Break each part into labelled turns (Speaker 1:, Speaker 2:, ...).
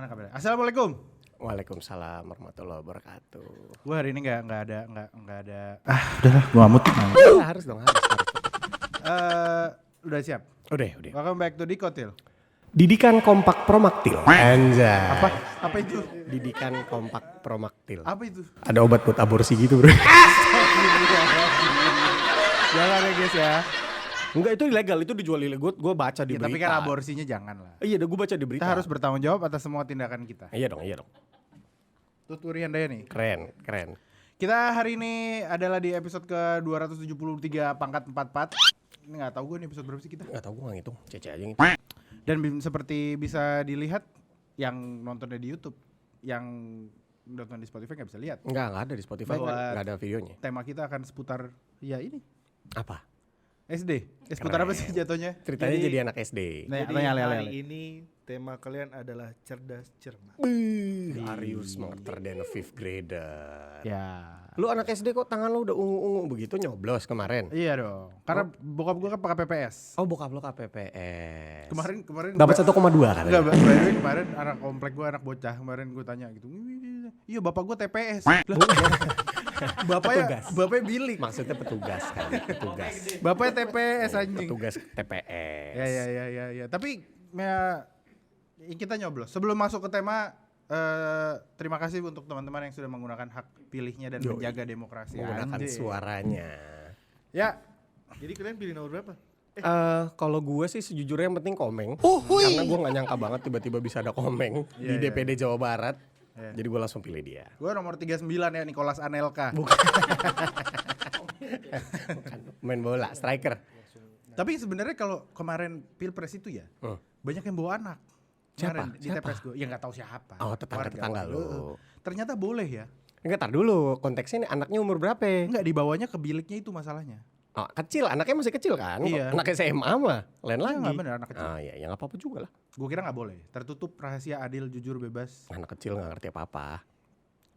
Speaker 1: Gimana kabarnya? Assalamualaikum.
Speaker 2: Waalaikumsalam warahmatullahi wabarakatuh.
Speaker 1: Gue hari ini nggak ada. Udahlah, gue ngamut.
Speaker 2: Harus dong.
Speaker 1: Udah siap.
Speaker 2: Udah.
Speaker 1: Welcome back to Dikotil.
Speaker 2: Didikan kompak promaktil. Anjay.
Speaker 1: Apa itu?
Speaker 2: Didikan kompak promaktil.
Speaker 1: Apa itu?
Speaker 2: Ada obat buat aborsi gitu, Bro.
Speaker 1: Jangan ya guys ya.
Speaker 2: Enggak, itu ilegal, itu dijual ilegal. Gue baca di
Speaker 1: Ya,
Speaker 2: berita.
Speaker 1: tapi kan aborsinya jangan lah.
Speaker 2: Iya, gue baca di berita.
Speaker 1: Kita harus bertanggung jawab atas semua tindakan kita.
Speaker 2: Iya dong.
Speaker 1: Tuturi Handayani.
Speaker 2: Keren.
Speaker 1: Kita hari ini adalah di episode ke-273 pangkat 44. Ini nggak tahu gue nih episode berapa sih kita.
Speaker 2: Enggak tahu, gue nggak ngitung. Cece aja gitu.
Speaker 1: Dan seperti bisa dilihat yang nontonnya di YouTube, yang nonton di Spotify nggak bisa lihat.
Speaker 2: Enggak ada di Spotify,
Speaker 1: Bahwa
Speaker 2: enggak ada videonya.
Speaker 1: Tema kita akan seputar ya ini
Speaker 2: Apa?
Speaker 1: SD. Seputar apa sih jatuhnya?
Speaker 2: Ceritanya jadi anak SD.
Speaker 1: Nah,
Speaker 3: Jadi
Speaker 1: Ale.
Speaker 3: hari ini tema kalian adalah cerdas cermat.
Speaker 2: Arius smarter than a fifth grader.
Speaker 1: Ya.
Speaker 2: Lu anak SD kok tangan lu udah ungu-ungu begitu nyoblos kemarin?
Speaker 1: Iya dong. Karena bokap gue kan pakai PPS.
Speaker 2: Oh, bokap lu KPPS.
Speaker 1: Kemarin
Speaker 2: Dapat 1,2 kan?
Speaker 1: Enggak, by the way, kemarin anak komplek gue, anak bocah, kemarin gue tanya gitu. Iya, bapak gue TPS. Bapaknya bilik.
Speaker 2: Maksudnya petugas kan, petugas.
Speaker 1: Bapaknya TPS anjing.
Speaker 2: Petugas TPS.
Speaker 1: Ya. Tapi ya, kita nyoblos. Sebelum masuk ke tema, terima kasih untuk teman-teman yang sudah menggunakan hak pilihnya dan menjaga demokrasi.
Speaker 2: Menggunakan suaranya.
Speaker 1: Ya,
Speaker 3: Jadi kalian pilih nomor berapa?
Speaker 2: Kalau gue sih sejujurnya yang penting komeng. Karena gue gak nyangka banget tiba-tiba bisa ada komeng di DPD Jawa Barat. Jadi gue langsung pilih dia.
Speaker 1: gue nomor 39 ya, Nicholas Anelka.
Speaker 2: Bukan, main bola, striker.
Speaker 1: Tapi sebenarnya kalau kemarin Pilpres itu ya, banyak yang bawa anak.
Speaker 2: Siapa?
Speaker 1: Kemarin di TPS gue, ya nggak tahu siapa.
Speaker 2: Oh, tetangga lu.
Speaker 1: Ternyata boleh ya.
Speaker 2: Enggak, tar dulu. Konteksnya nih anaknya umur berapa?
Speaker 1: Enggak, dibawanya ke biliknya itu masalahnya.
Speaker 2: Oh, kecil, anaknya masih kecil kan?
Speaker 1: Iya.
Speaker 2: Anak SMA mah, lain lagi.
Speaker 1: Enggak benar, anak kecil.
Speaker 2: Ah iya, ya nggak apa-apa juga lah.
Speaker 1: Gue kira nggak boleh. Tertutup, rahasia, adil, jujur, bebas.
Speaker 2: Anak kecil nggak ngerti apa-apa.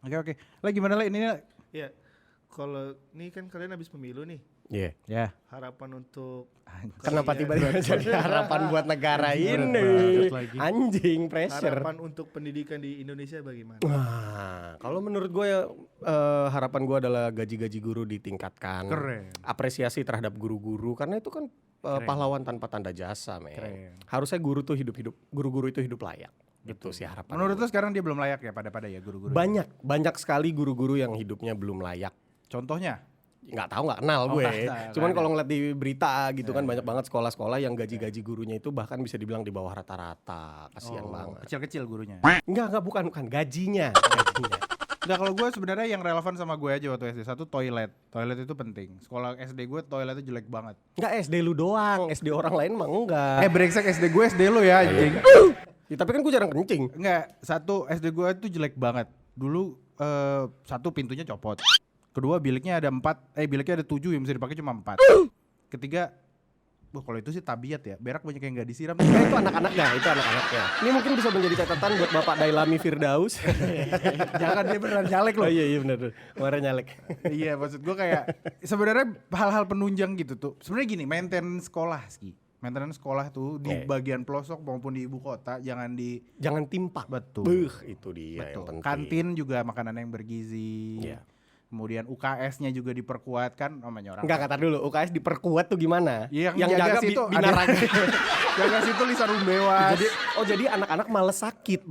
Speaker 1: Oke. Lah gimana lah ini?
Speaker 3: Ya, kalau ini kan kalian habis pemilu nih.
Speaker 2: Iya.
Speaker 1: Ya.
Speaker 3: Harapan untuk
Speaker 2: Kenapa
Speaker 3: kalian-
Speaker 2: tiba-tiba jadi harapan buat negara ini?
Speaker 1: banget lagi.
Speaker 2: Anjing, pressure.
Speaker 3: harapan untuk pendidikan di Indonesia bagaimana?
Speaker 2: Wah, kalau menurut gue ya harapan gue adalah gaji-gaji guru ditingkatkan.
Speaker 1: Keren.
Speaker 2: Apresiasi terhadap guru-guru karena itu kan pahlawan tanpa tanda jasa, men.
Speaker 1: Keren.
Speaker 2: Harusnya guru itu hidup layak. Gitu sih harapan.
Speaker 1: Menurut
Speaker 2: gue.
Speaker 1: lu sekarang dia belum layak ya pada ya guru-guru?
Speaker 2: banyak sekali guru-guru yang hidupnya belum layak.
Speaker 1: Contohnya?
Speaker 2: Nggak tahu, nggak kenal
Speaker 1: Oh,
Speaker 2: gue.
Speaker 1: nggak tahu,
Speaker 2: Cuman
Speaker 1: nggak
Speaker 2: kalau ngeliat di berita gitu kan banyak banget sekolah-sekolah yang gaji-gaji gurunya itu bahkan bisa dibilang di bawah rata-rata. Kasihan banget.
Speaker 1: Kecil-kecil gurunya.
Speaker 2: Enggak, bukan gajinya.
Speaker 1: Nah kalau gue sebenarnya yang relevan sama gue aja waktu SD 1 toilet. Toilet itu penting. Sekolah SD gue toiletnya jelek banget.
Speaker 2: Enggak SD lu doang, SD orang lain mah enggak.
Speaker 1: Brengsek SD gue SD lo ya anjing.
Speaker 2: Ya, tapi kan gue jarang kencing.
Speaker 1: Enggak, satu SD gue itu jelek banget. Dulu satu pintunya copot. Kedua biliknya ada 7 yang bisa dipakai cuma 4. Ketiga, kalau itu sih tabiat ya. Berak banyak yang enggak disiram.
Speaker 2: Itu anak-anaknya. Ini mungkin bisa menjadi catatan buat Bapak Dailami Firdaus.
Speaker 1: Jangan, dia beneran nyalek loh.
Speaker 2: Oh iya benar. Kemarin nyalek.
Speaker 1: Iya, maksud gue kayak sebenarnya hal-hal penunjang gitu tuh. Sebenarnya gini, maintenance sekolah tuh di bagian pelosok maupun di ibu kota jangan
Speaker 2: timpak.
Speaker 1: Betul.
Speaker 2: Itu dia
Speaker 1: Betul.
Speaker 2: yang penting.
Speaker 1: Kantin juga makanan yang bergizi.
Speaker 2: Iya.
Speaker 1: Kemudian UKS-nya juga diperkuat kan namanya orang.
Speaker 2: Enggak, kata dulu UKS diperkuat tuh gimana?
Speaker 1: Yang jaga situ
Speaker 2: binaraga.
Speaker 1: Jaga situ Lisa Rumbewas.
Speaker 2: Jadi anak-anak malah sakit.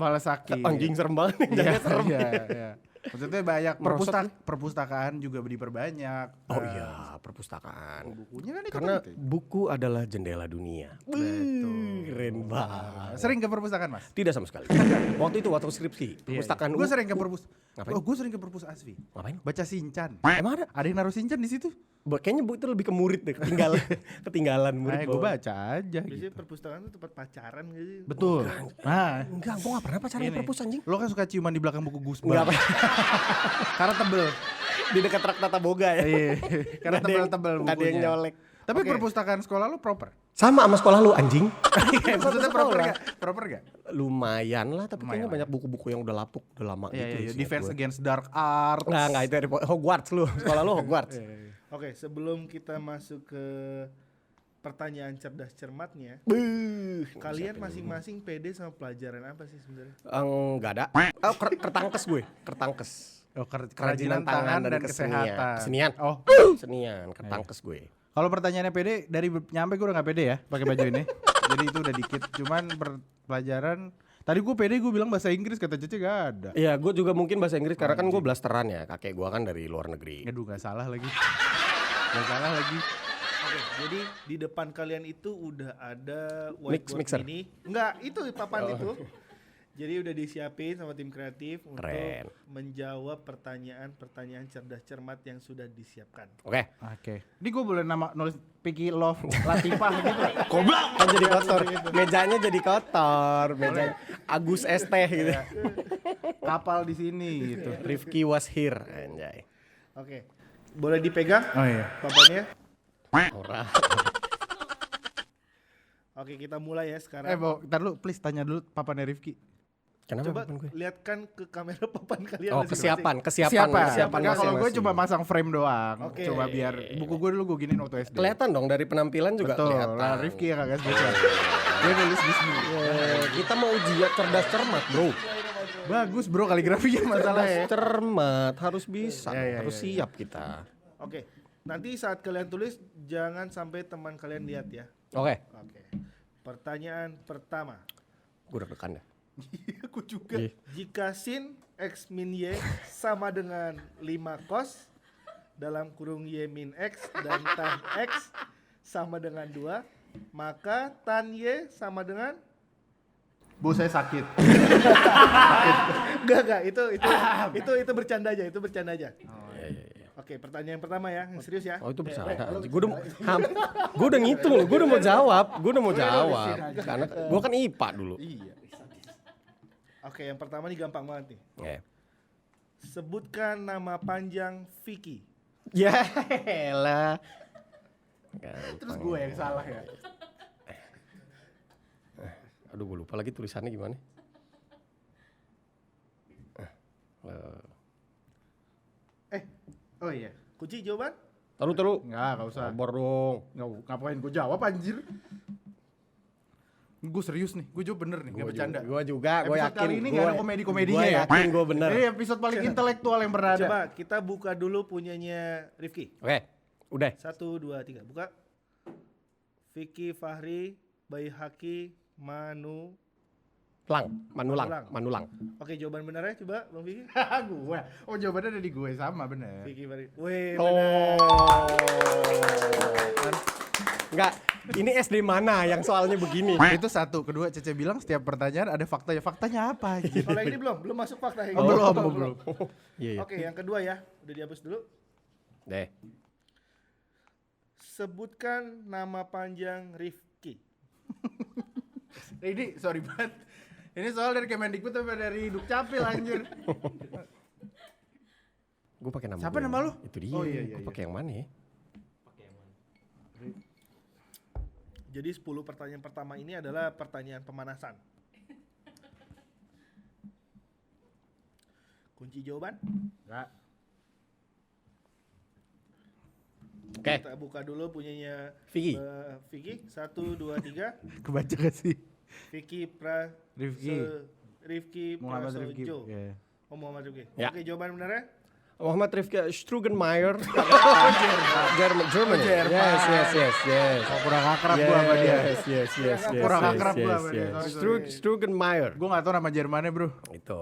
Speaker 2: Anjing serem banget. Jaga serem.
Speaker 1: Iya. Maksudnya banyak
Speaker 2: Merosot.
Speaker 1: perpustakaan juga diperbanyak.
Speaker 2: Oh iya, perpustakaan.
Speaker 1: Bukunya kan itu
Speaker 2: Karena
Speaker 1: penting.
Speaker 2: buku adalah jendela dunia.
Speaker 1: Betul.
Speaker 2: Keren banget.
Speaker 1: Sering ke perpustakaan, Mas?
Speaker 2: Tidak sama sekali. Waktu skripsi, perpustakaan
Speaker 1: Gue sering ke
Speaker 2: Ngapain?
Speaker 1: gue sering ke perpus Asfi.
Speaker 2: Ngapain?
Speaker 1: Baca Shinchan.
Speaker 2: Emang ada?
Speaker 1: Ada yang naruh Shinchan di situ.
Speaker 2: Kayaknya itu lebih ke murid deh, ketinggalan murid.
Speaker 1: Gue baca aja
Speaker 3: Biasanya
Speaker 1: gitu.
Speaker 3: perpustakaan itu tempat pacaran gitu.
Speaker 1: Betul. Nah,
Speaker 2: Enggak, gua gak pernah pacaran di perpus anjing.
Speaker 1: lo kan suka ciuman di belakang buku Gus
Speaker 2: Enggak
Speaker 1: Bang.
Speaker 2: apa.
Speaker 1: Karena tebel.
Speaker 2: Di dekat rak Tata Boga ya.
Speaker 1: Iya. Karena
Speaker 2: Nggak ada yang-
Speaker 1: tebel-tebel
Speaker 2: nggak ada yang
Speaker 1: bukunya.
Speaker 2: nyolek.
Speaker 1: Tapi
Speaker 2: Oke.
Speaker 1: perpustakaan sekolah lo proper.
Speaker 2: Sama sekolah lu anjing.
Speaker 1: Maksudnya proper
Speaker 2: Sekolah.
Speaker 1: gak? Proper gak?
Speaker 2: Lumayan lah, tapi
Speaker 1: Lumayan
Speaker 2: kayaknya
Speaker 1: lah.
Speaker 2: banyak buku-buku yang udah lapuk, udah lama
Speaker 1: Iya,
Speaker 2: gitu.
Speaker 1: iya.
Speaker 2: isinya
Speaker 1: Defense
Speaker 2: gua.
Speaker 1: Against Dark Arts.
Speaker 2: Enggak itu dari Hogwarts lu. Sekolah lu Hogwarts.
Speaker 3: Oke, sebelum kita masuk ke pertanyaan cerdas cermatnya,
Speaker 2: Buh,
Speaker 3: kalian masing-masing pede sama pelajaran apa sih sebenarnya?
Speaker 2: Enggak ada. Oh, kertangkes gue, kertangkes.
Speaker 1: Oh,
Speaker 2: Kerajinan tangan dan
Speaker 1: kesehatan.
Speaker 2: Kesenian.
Speaker 1: Oh,
Speaker 2: Kesenian, kertangkes gue.
Speaker 1: kalau pertanyaannya pede dari nyampe gue udah gak pede ya pakai baju ini. Jadi itu udah dikit. Cuman pelajaran tadi gue pede gue bilang bahasa Inggris kata Cece gak ada.
Speaker 2: Iya, gue juga mungkin bahasa Inggris karena kan gue blasteran ya. Kakek gue kan dari luar negeri.
Speaker 1: Aduh gak salah lagi. Gak salah lagi.
Speaker 3: Oke, jadi di depan kalian itu udah ada whiteboard
Speaker 2: Mixer.
Speaker 3: mini. Enggak, itu papan itu. Jadi udah disiapin sama tim kreatif untuk
Speaker 2: Keren.
Speaker 3: menjawab pertanyaan-pertanyaan cerdas cermat yang sudah disiapkan.
Speaker 2: Oke.
Speaker 1: Oke. Ini gue boleh nulis Piki Love Latifah gitu.
Speaker 2: Goblok. Kan jadi kotor. Mejanya jadi kotor. Meja Agus ST gitu.
Speaker 1: Kapal di sini gitu.
Speaker 2: Rifki was here. Anjay.
Speaker 3: Oke. Boleh dipegang
Speaker 1: Oh iya.
Speaker 3: papannya?
Speaker 2: Ora.
Speaker 3: Oke, kita mulai ya sekarang.
Speaker 1: Ntar lu please tanya dulu papannya Rifki.
Speaker 2: Kenapa
Speaker 3: Coba
Speaker 2: papan gue?
Speaker 3: lihatkan ke kamera papan kalian
Speaker 2: Oh,
Speaker 3: masing-masing.
Speaker 2: kesiapan
Speaker 1: Enggak, kalau gue
Speaker 2: masing-masing.
Speaker 1: cuma masang frame doang.
Speaker 3: Oke.
Speaker 1: Coba biar buku gue dulu gue giniin waktu SD.
Speaker 2: Kelihatan dong dari penampilan juga
Speaker 1: Betul.
Speaker 2: kelihatan.
Speaker 1: Lah Rifki ya kagak spesial. Dia nulis Disney.
Speaker 2: Kita mau ujian cerdas cermat, bro.
Speaker 1: Bagus bro kaligrafinya masalah ya.
Speaker 2: Cerdas cermat harus bisa,
Speaker 1: Ya, ya,
Speaker 2: harus
Speaker 1: ya,
Speaker 2: siap kita.
Speaker 3: Oke. Nanti saat kalian tulis jangan sampai teman kalian lihat ya.
Speaker 2: Oke,
Speaker 3: Oke. Pertanyaan pertama.
Speaker 2: gue deg-degan ya.
Speaker 3: Aku juga.
Speaker 2: Iya.
Speaker 3: Jika sin x min y sama dengan 5 cos dalam kurung y min x dan tan x sama dengan 2, maka tan y sama dengan
Speaker 1: Bu saya sakit.
Speaker 3: enggak itu bercanda aja, itu bercanda aja.
Speaker 2: Iya, iya, iya.
Speaker 3: Oke, pertanyaan pertama ya, yang serius ya.
Speaker 2: Oh itu bercanda. Gue udah ngitung loh, gue udah mau jawab, karena gue kan IPA dulu.
Speaker 3: Iya. Oke, yang pertama nih gampang banget nih.
Speaker 2: Ya.
Speaker 3: Sebutkan nama panjang Vicky.
Speaker 2: Ya lah.
Speaker 1: Terus gue yang salah ya.
Speaker 2: Aduh gue lupa lagi tulisannya gimana.
Speaker 1: Oh iya.
Speaker 3: Kunci jawaban?
Speaker 2: Taruh.
Speaker 1: Enggak usah.
Speaker 2: Sabar dong.
Speaker 1: Nggak, ngapain gue jawab anjir. Gue serius nih, gue jawab bener nih, gak bercanda.
Speaker 2: Gue juga, gue
Speaker 1: Episode
Speaker 2: yakin.
Speaker 1: kali ini gak ada komedi-komedinya ya.
Speaker 2: Gue yakin gue bener.
Speaker 1: Ini episode paling intelektual yang pernah ada.
Speaker 3: Coba kita buka dulu punyanya Rifki.
Speaker 2: Oke, udah.
Speaker 3: 1, 2, 3, buka. Vicky, Fahri, Baihaki,
Speaker 2: Manulang.
Speaker 3: Oke, jawaban benar ya coba Bang Vicky.
Speaker 1: Gue. Oh jawabannya ada di gue sama bener.
Speaker 3: Vicky, Fahri. Wih,
Speaker 2: Oh.
Speaker 3: benar.
Speaker 2: Enggak, ini SD mana yang soalnya begini?
Speaker 1: Itu satu, kedua Cece bilang setiap pertanyaan ada faktanya. Faktanya apa aja?
Speaker 3: Kalau yang ini belum masuk fakta yang
Speaker 1: Oh,
Speaker 3: ini.
Speaker 1: belum.
Speaker 2: Iya, iya.
Speaker 3: Oke, yang kedua ya. Udah dihapus dulu.
Speaker 2: Deh.
Speaker 3: Sebutkan nama panjang Rifki.
Speaker 1: Ini sorry banget. Ini soal dari Kemendikbud apa dari Dukcapil anjir.
Speaker 2: Gue pakai nama.
Speaker 1: Siapa
Speaker 2: gue
Speaker 1: nama
Speaker 2: yang-
Speaker 1: lu?
Speaker 2: Itu dia.
Speaker 1: Oh, iya,
Speaker 2: Gue
Speaker 1: iya.
Speaker 2: pakai yang mana ya?
Speaker 3: Jadi 10 pertanyaan pertama ini adalah pertanyaan pemanasan. Kunci jawaban?
Speaker 1: Enggak.
Speaker 2: Oke.
Speaker 3: Kita buka dulu punyanya
Speaker 2: Vicky.
Speaker 3: Vicky. 1, 2, 3.
Speaker 1: Kebaca gak sih?
Speaker 3: Vicky Rifki
Speaker 1: Muhammad Rifki.
Speaker 3: Prasojo.
Speaker 1: Iya.
Speaker 3: Oh, Muhammad Rifki.
Speaker 2: Ya.
Speaker 3: Oke, jawaban benar ya?
Speaker 2: Muhammad Rifki Strugenmeier. Germany. Yes.
Speaker 1: Oh, kurang akrab gua sama dia.
Speaker 2: Yes.
Speaker 1: Kurang akrab gua sama dia. Sorry.
Speaker 2: Strugenmeier.
Speaker 1: Gua gak tau nama Jermannya bro.
Speaker 2: Itu.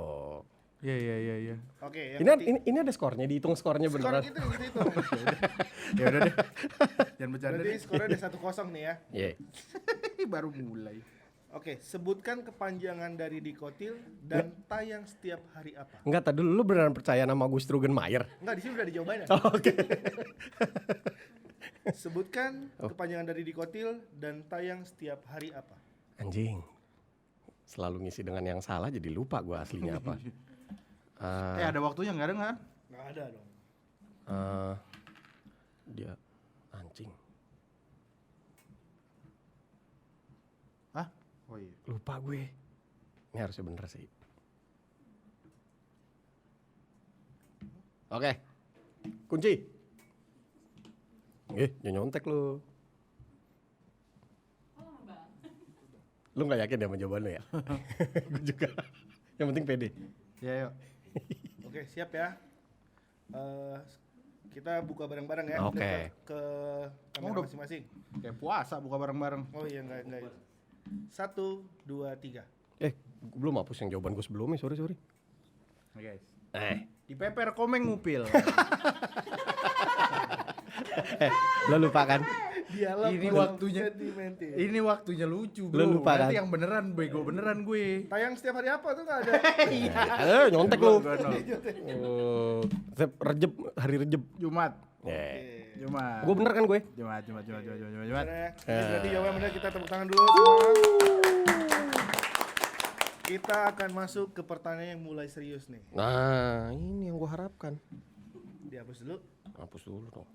Speaker 1: Iya.
Speaker 3: Oke,
Speaker 2: Ini ada skornya, dihitung skornya
Speaker 3: skor
Speaker 2: beneran.
Speaker 3: itu.
Speaker 1: Ya udah deh. Jangan bercanda
Speaker 3: Berarti
Speaker 1: deh.
Speaker 3: skornya udah 1-0 nih ya.
Speaker 2: Iya.
Speaker 1: Baru mulai.
Speaker 3: Oke, sebutkan kepanjangan dari dikotil dan tayang setiap hari apa?
Speaker 2: Enggak, tadi dulu lu beneran percaya nama Gus Strugenmeier?
Speaker 3: Enggak, di sini udah dijawabannya.
Speaker 2: Oke.
Speaker 3: Sebutkan kepanjangan dari dikotil dan tayang setiap hari apa?
Speaker 2: Anjing. Selalu ngisi dengan yang salah jadi lupa gua aslinya apa.
Speaker 1: Ada waktunya nggak ada kan?
Speaker 3: Nggak ada dong.
Speaker 2: Dia anjing.
Speaker 1: Hah? Oh iya.
Speaker 2: Lupa gue. Ini harusnya bener sih. Oke. Kunci. Jangan nyontek lu. Lu nggak yakin ya sama jawaban lu ya? Gue juga. Yang penting pede.
Speaker 1: Ya yuk.
Speaker 3: Oke, siap ya. Kita buka bareng-bareng ya.
Speaker 2: Oke.
Speaker 3: Dekat ke kamera
Speaker 1: udah.
Speaker 3: masing-masing.
Speaker 1: Kayak puasa buka bareng-bareng.
Speaker 3: Oh iya, enggak. 1, 2, 3.
Speaker 2: Gue belum hapus yang jawaban gue sebelumnya, sorry.
Speaker 1: Oke guys.
Speaker 2: Eh,
Speaker 1: Dipeper komeng ngupil.
Speaker 2: lo lupa kan?
Speaker 3: Dialog
Speaker 1: Ini
Speaker 3: paling
Speaker 1: waktunya.
Speaker 3: sentimental.
Speaker 1: Ini waktunya lucu bro.
Speaker 2: Lu lupa
Speaker 1: Nanti
Speaker 2: kan?
Speaker 1: yang beneran bego beneran gue.
Speaker 3: Tayang setiap hari apa tuh nggak ada?
Speaker 2: Nyontek lu.
Speaker 1: Gua nol.
Speaker 2: Rejeb, hari Rejeb.
Speaker 1: Jumat.
Speaker 2: Gue
Speaker 1: Jumat.
Speaker 2: bener kan gue?
Speaker 1: Jumat.
Speaker 3: Bener ya. Ini berarti jawaban benar, kita tepuk tangan dulu semua. Kita akan masuk ke pertanyaan yang mulai serius nih.
Speaker 2: Nah, ini yang gue harapkan.
Speaker 3: Dihapus dulu.
Speaker 2: Hapus dulu dong.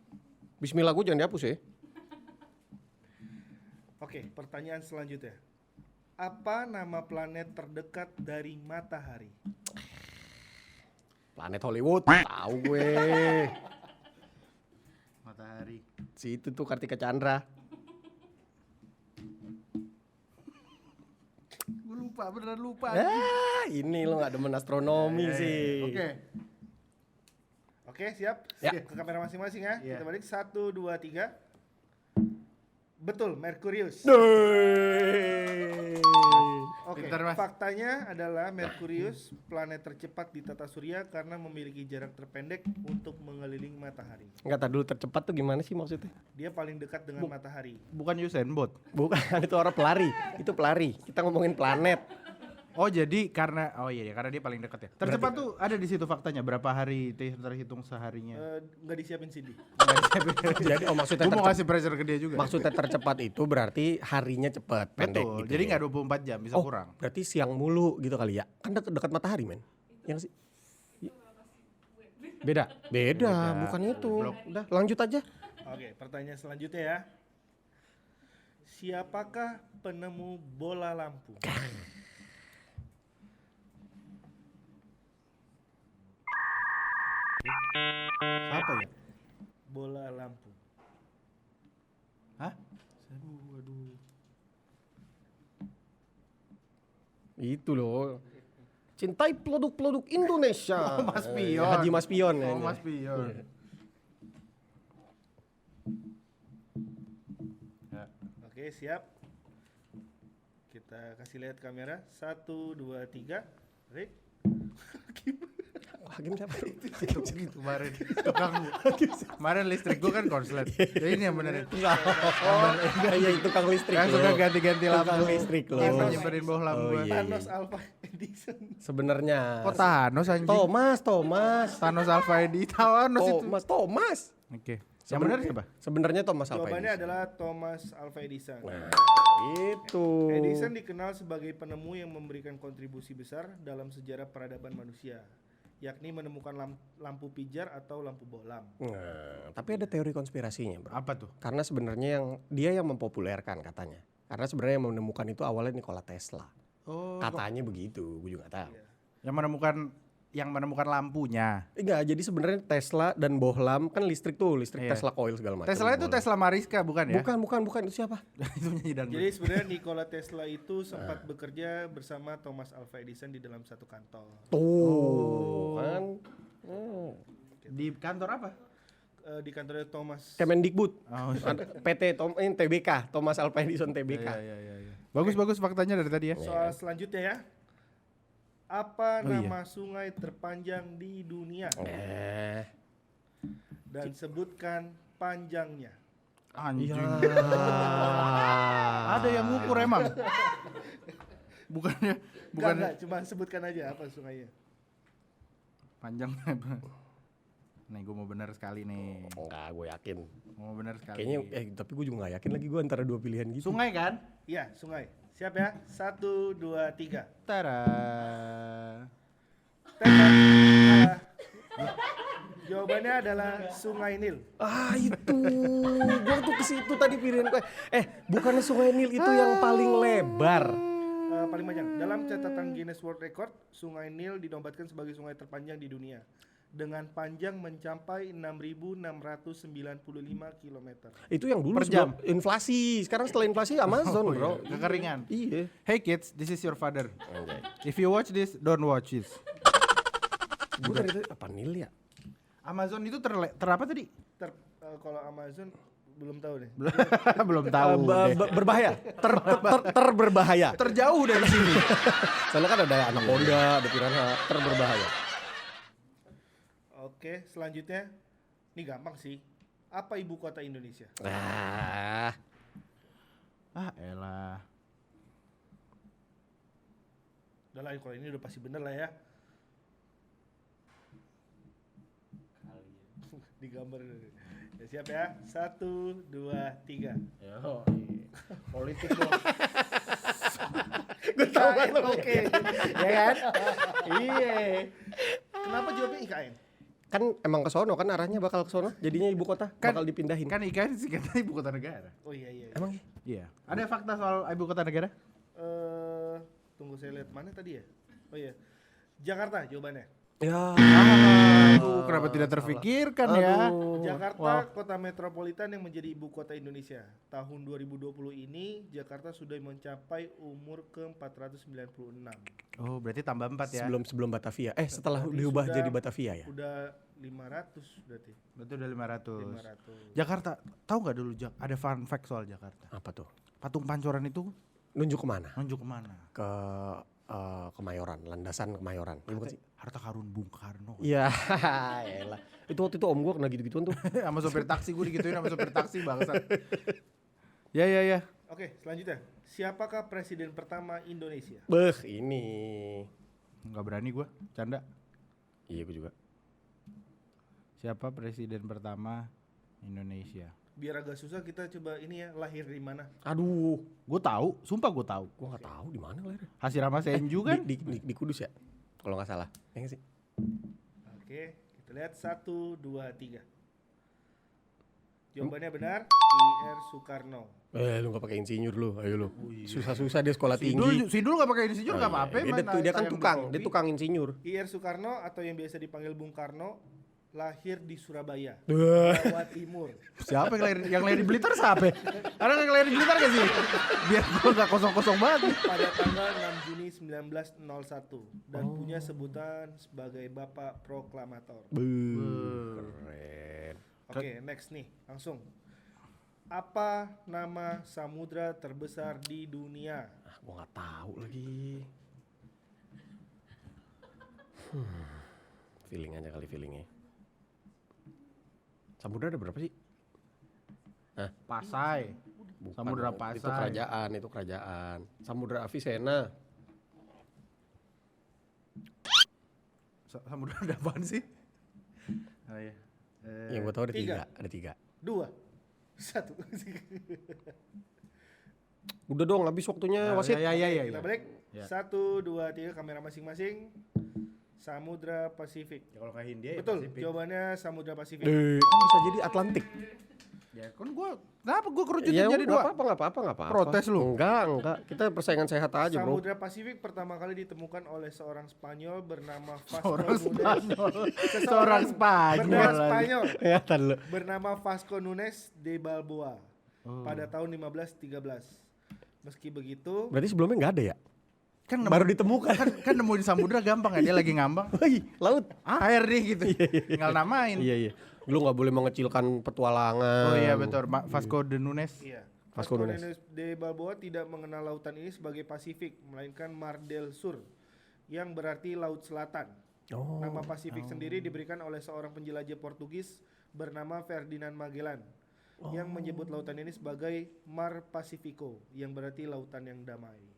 Speaker 2: Bismillah, gue jangan dihapus ya.
Speaker 3: Oke, pertanyaan selanjutnya. Apa nama planet terdekat dari matahari?
Speaker 2: Planet Hollywood. Tahu gue.
Speaker 1: Matahari.
Speaker 2: Si itu tuh Kartika Chandra.
Speaker 1: Gue lupa, beneran lupa.
Speaker 2: Ini lo gak demen astronomi sih.
Speaker 3: Oke, siap?
Speaker 2: Ya.
Speaker 3: Ke kamera masing-masing ya.
Speaker 1: Iya.
Speaker 3: Kita balik 1, 2, 3. Betul, Merkurius. Oke,
Speaker 1: Pintar, Mas.
Speaker 3: faktanya adalah Merkurius planet tercepat di tata surya karena memiliki jarak terpendek untuk mengelilingi matahari.
Speaker 2: Enggak, tak dulu tercepat tuh gimana sih maksudnya?
Speaker 3: Dia paling dekat dengan matahari.
Speaker 1: Bukan Usain Bolt.
Speaker 2: Bukan, itu orang pelari. Itu pelari. Kita ngomongin planet.
Speaker 1: Oh jadi karena karena dia paling dekat ya. Tercepat tuh ada di situ faktanya berapa hari terhitung seharinya.
Speaker 3: Nggak disiapin CD.
Speaker 2: Jadi maksudnya
Speaker 1: Gue mau kasih pressure ke dia juga.
Speaker 2: maksudnya tercepat itu berarti harinya cepat, pendek
Speaker 1: Betul.
Speaker 2: gitu.
Speaker 1: Jadi
Speaker 2: ya.
Speaker 1: nggak 24 jam bisa kurang.
Speaker 2: Berarti siang mulu gitu kali ya. Kan dekat matahari, men. Yang sih. Beda, bukan itu. Udah, lanjut aja.
Speaker 3: Oke, pertanyaan selanjutnya ya. Siapakah penemu bola lampu?
Speaker 1: Siapa ya?
Speaker 3: Bola lampu.
Speaker 1: Hah? Aduh.
Speaker 2: Itu loh. Cintai produk-produk Indonesia.
Speaker 1: Mas Pion.
Speaker 2: Haji Mas Pion ya.
Speaker 1: Oh Mas Pion. Ya.
Speaker 3: Oke, siap. Kita kasih lihat kamera. 1, 2, 3. Ready?
Speaker 2: Hakim siapa?
Speaker 1: Itu kemarin tukang kemarin listrik gua kan konslet. Jadi ini yang benerin.
Speaker 2: Iya itu tukang listrik.
Speaker 1: Yang suka ganti-ganti lampu.
Speaker 2: Tukang listrik loh.
Speaker 1: Yang nyimperin bawah lampu.
Speaker 2: Oh, iya.
Speaker 3: Thanos Alpha Edison.
Speaker 2: Sebenarnya.
Speaker 1: Kok Thanos anjing?
Speaker 2: Thomas.
Speaker 1: Thanos Alpha Edi Thanos itu.
Speaker 2: Thomas.
Speaker 1: Oke. Yang benar siapa?
Speaker 2: Sebenarnya Thomas Alva
Speaker 3: Jawabannya
Speaker 2: Edison.
Speaker 3: adalah Thomas Alva Edison.
Speaker 2: Nah, itu.
Speaker 3: Edison dikenal sebagai penemu yang memberikan kontribusi besar dalam sejarah peradaban manusia, yakni menemukan lampu pijar atau lampu bohlam.
Speaker 2: Nah, tapi ada teori konspirasinya, bro.
Speaker 1: Apa tuh?
Speaker 2: Karena sebenarnya dia yang mempopulerkan katanya. Karena sebenarnya yang menemukan itu awalnya Nikola Tesla.
Speaker 1: Oh,
Speaker 2: Katanya begitu, gue juga nggak tahu.
Speaker 1: yang menemukan lampunya.
Speaker 2: Enggak, jadi sebenarnya Tesla dan bohlam kan listrik tuh, listrik
Speaker 1: Iya.
Speaker 2: Tesla coil segala macam.
Speaker 1: Tesla itu
Speaker 2: bohlam.
Speaker 1: Tesla Mariska bukan ya?
Speaker 2: Bukan, itu siapa?
Speaker 1: Itu nyanyi dangdut.
Speaker 3: Jadi sebenarnya Nikola Tesla itu sempat bekerja bersama Thomas Alva Edison di dalam satu kantor.
Speaker 2: Tuh, kan.
Speaker 1: Di kantor apa?
Speaker 3: Di kantornya Thomas.
Speaker 2: Kemendikbud.
Speaker 1: Oh,
Speaker 2: PT TBK, Thomas Alva Edison TBK.
Speaker 1: iya. Bagus faktanya dari tadi ya.
Speaker 3: Soal selanjutnya ya. Apa
Speaker 1: Oh, iya.
Speaker 3: nama sungai terpanjang di dunia? Dan sebutkan panjangnya.
Speaker 1: Anjing.
Speaker 2: Iya.
Speaker 1: Ada yang ngukur emang. Bukannya
Speaker 3: Enggak, cuma sebutkan aja apa sungainya.
Speaker 1: panjang. Nih gue mau bener sekali nih.
Speaker 2: Enggak, gue yakin.
Speaker 1: Mau bener sekali.
Speaker 2: Kayaknya tapi gue juga gak yakin lagi gue antara dua pilihan gitu.
Speaker 1: Sungai kan?
Speaker 3: Iya, sungai. Siap ya? 1, 2, 3.
Speaker 1: Tara.
Speaker 3: Jawabannya adalah Sungai Nil.
Speaker 2: Itu. Gue tuh ke situ tadi pilihan gue. Bukannya Sungai Nil itu yang paling lebar.
Speaker 3: Paling panjang. Dalam catatan Guinness World Record, Sungai Nil dinobatkan sebagai sungai terpanjang di dunia dengan panjang mencapai 6.695 km.
Speaker 2: Itu yang dulu
Speaker 1: Per jam.
Speaker 2: sebelum inflasi. Sekarang setelah inflasi Amazon, bro.
Speaker 1: Kekeringan.
Speaker 2: Iya.
Speaker 1: Hey kids, this is your father. If you watch this, don't watch this.
Speaker 2: Gue dari tadi apa Nil ya?
Speaker 1: Amazon itu apa tadi?
Speaker 3: Kalau Amazon belum tahu deh.
Speaker 1: Belum tahu.
Speaker 2: Berbahaya. Terberbahaya.
Speaker 1: Terjauh dari sini.
Speaker 2: Soalnya kan ada anaconda, ada piranha, terberbahaya.
Speaker 3: Oke, selanjutnya. Ini gampang sih. Apa ibu kota Indonesia?
Speaker 2: Ah,
Speaker 1: Elah.
Speaker 3: Udah lah, kalau ini udah pasti bener lah ya. Digambar dulu. Ya, siap ya. 1, 2, 3.
Speaker 1: Politik dong.
Speaker 3: Gue tahu banget. Oke.
Speaker 1: Ya kan? Iya.
Speaker 3: Kenapa jawabnya IKN?
Speaker 2: kan emang ke sono kan arahnya bakal ke sono, jadinya ibu kota bakal dipindahin.
Speaker 1: Kan IKN sih katanya ibu kota negara.
Speaker 3: Oh iya iya.
Speaker 2: Emang
Speaker 1: Iya. Ada fakta soal ibu kota negara?
Speaker 3: Tunggu saya lihat mana tadi ya. Oh iya. Jakarta jawabannya.
Speaker 2: ya.
Speaker 1: Aduh, kenapa tidak terfikirkan ya?
Speaker 3: Jakarta kota metropolitan yang menjadi ibu kota Indonesia. Tahun 2020 ini Jakarta sudah mencapai umur ke-496.
Speaker 1: Oh, berarti tambah 4 ya.
Speaker 2: Sebelum Batavia. Setelah
Speaker 3: Tadi
Speaker 2: diubah
Speaker 3: sudah-
Speaker 2: jadi Batavia ya.
Speaker 3: Udah 500 berarti.
Speaker 1: Betul udah 500.
Speaker 3: 500.
Speaker 1: Jakarta, tahu nggak dulu ada fun fact soal Jakarta?
Speaker 2: Apa tuh?
Speaker 1: Patung Pancoran itu
Speaker 2: Nunjuk kemana?
Speaker 1: nunjuk kemana?
Speaker 2: Ke Kemayoran, landasan Kemayoran. Iya bukan sih?
Speaker 1: Harta karun Bung Karno.
Speaker 2: Iya, elah. Itu waktu itu om gua kena gitu-gituan tuh.
Speaker 1: Sama sopir taksi gue digituin sama sopir taksi bangsat. Ya.
Speaker 3: Oke, selanjutnya. Siapakah presiden pertama Indonesia?
Speaker 2: Beh, ini.
Speaker 1: Nggak berani gue, canda.
Speaker 2: Iya gua juga.
Speaker 1: Siapa presiden pertama Indonesia?
Speaker 3: Biar agak susah kita coba ini ya, lahir di mana?
Speaker 2: Aduh,
Speaker 1: Gue tahu, sumpah gue tahu.
Speaker 2: gua nggak tahu di mana lahirnya.
Speaker 1: Hashirama Senju kan?
Speaker 2: Di Kudus ya? Kalau nggak salah. Ya nggak sih?
Speaker 3: Oke, kita lihat 1, 2, 3. Jawabannya benar, IR Soekarno.
Speaker 2: Lu nggak pakai insinyur lu, ayo lu. Susah-susah dia sekolah tinggi.
Speaker 1: Sidul nggak pakai insinyur nggak apa-apa.
Speaker 2: Dia kan tukang, dia tukang insinyur.
Speaker 3: IR Soekarno atau yang biasa dipanggil Bung Karno lahir di Surabaya,
Speaker 2: Wah.
Speaker 3: Jawa Timur.
Speaker 1: Siapa yang lahir di Blitar siapa? Ada yang lahir di Blitar gak sih? Biar gue nggak kosong-kosong banget.
Speaker 3: Pada tanggal 6 Juni 1901 dan punya sebutan sebagai Bapak Proklamator.
Speaker 2: Keren.
Speaker 3: Oke, next nih, langsung. Apa nama samudra terbesar di dunia?
Speaker 2: Gua nggak tahu lagi. Feeling aja kali feelingnya. Samudra ada berapa sih?
Speaker 1: Pasai.
Speaker 2: Bukan,
Speaker 1: Samudra
Speaker 2: Itu
Speaker 1: Pasai.
Speaker 2: kerajaan. Samudra Avicenna.
Speaker 1: Samudra ada apaan sih? Oh iya.
Speaker 2: Yang gua tahu ada
Speaker 3: Tiga.
Speaker 2: ada tiga.
Speaker 3: 2, 1.
Speaker 2: Udah dong, habis waktunya wasit.
Speaker 1: Ya.
Speaker 3: Kita balik.
Speaker 1: Ya.
Speaker 3: 1, 2, 3, kamera masing-masing. Samudra Pasifik.
Speaker 1: Ya kalau kayak Hindia
Speaker 3: Betul, jawabannya Samudra Pasifik.
Speaker 2: Kan bisa jadi Atlantik.
Speaker 1: Ya kan kenapa gue kerucutin
Speaker 2: Ya
Speaker 1: jadi
Speaker 2: nggak
Speaker 1: 2?
Speaker 2: apa-apa.
Speaker 1: Protes lu?
Speaker 2: Enggak. Kita persaingan sehat aja, bro.
Speaker 3: Samudra Pasifik pertama kali ditemukan oleh seorang Spanyol bernama Vasco
Speaker 1: Seorang
Speaker 3: Nunes.
Speaker 1: Spanyol.
Speaker 3: Seseorang
Speaker 1: Seorang Spanyol
Speaker 3: bernama
Speaker 1: lagi.
Speaker 3: Spanyol
Speaker 2: Ya, lu.
Speaker 3: bernama Vasco Nunes de Balboa pada tahun 1513. Meski begitu,
Speaker 2: Berarti sebelumnya nggak ada ya?
Speaker 1: Kan
Speaker 2: Baru ditemukan.
Speaker 1: kan nemu di samudra gampang ya, dia lagi ngambang.
Speaker 2: Wih, laut.
Speaker 1: Air nih gitu. Tinggal namain.
Speaker 2: Iya. Lu nggak boleh mengecilkan petualangan.
Speaker 1: Oh iya betul, Vasco de Nunes.
Speaker 3: iya,
Speaker 2: Vasco
Speaker 3: Vasco
Speaker 2: Nunes.
Speaker 3: Nunes de Balboa tidak mengenal lautan ini sebagai Pasifik, melainkan Mar del Sur yang berarti Laut Selatan.
Speaker 2: Oh.
Speaker 3: Nama Pasifik sendiri diberikan oleh seorang penjelajah Portugis bernama Ferdinand Magellan yang menyebut lautan ini sebagai Mar Pacifico yang berarti lautan yang damai.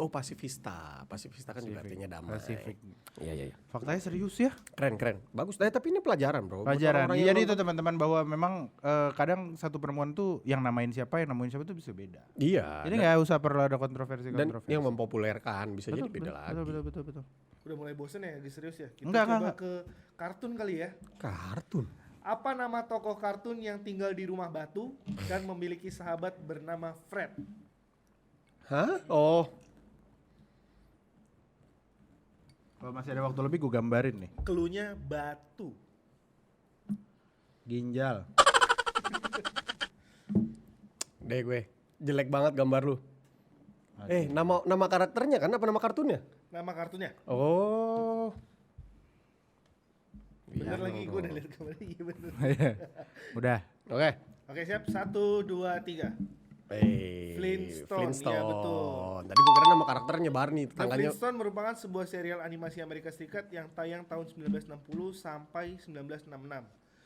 Speaker 2: Pasifista. Pasifista kan juga artinya damai.
Speaker 1: Pasifik.
Speaker 2: Iya.
Speaker 1: Faktanya serius ya?
Speaker 2: Keren. Bagus. Tapi ini pelajaran, bro. Buat
Speaker 1: Pelajaran.
Speaker 2: orang-orang yang
Speaker 1: Jadi itu
Speaker 2: nonton.
Speaker 1: teman-teman bahwa memang kadang satu perempuan tuh yang namain siapa tuh bisa beda.
Speaker 2: Iya.
Speaker 1: Jadi nggak usah perlu ada kontroversi.
Speaker 2: Dan yang mempopulerkan bisa jadi beda lagi.
Speaker 1: Betul.
Speaker 3: Udah mulai bosen ya, lagi serius ya? Kita
Speaker 1: Enggak,
Speaker 3: coba
Speaker 1: enggak.
Speaker 3: ke kartun kali ya.
Speaker 2: Kartun.
Speaker 3: Apa nama tokoh kartun yang tinggal di rumah batu dan memiliki sahabat bernama Fred?
Speaker 2: Hah? Oh.
Speaker 1: Kalau masih ada waktu lebih gue gambarin nih.
Speaker 3: Cluenya batu.
Speaker 1: Ginjal.
Speaker 2: Deh gue, jelek banget gambar lu. Nama karakternya kan apa nama kartunnya?
Speaker 3: Nama kartunya.
Speaker 2: Oh.
Speaker 3: Bener
Speaker 2: Iya,
Speaker 3: lagi,
Speaker 2: dong.
Speaker 3: gue udah lihat kemarin. Iya bener.
Speaker 1: Udah.
Speaker 2: Oke.
Speaker 3: Oke siap, 1, 2, 3. Flintstone, iya, betul.
Speaker 2: Tadi gue kira nama karakternya Barney,
Speaker 3: The
Speaker 2: tetangganya.
Speaker 3: Flintstone merupakan sebuah serial animasi Amerika Serikat yang tayang tahun 1960 sampai 1966.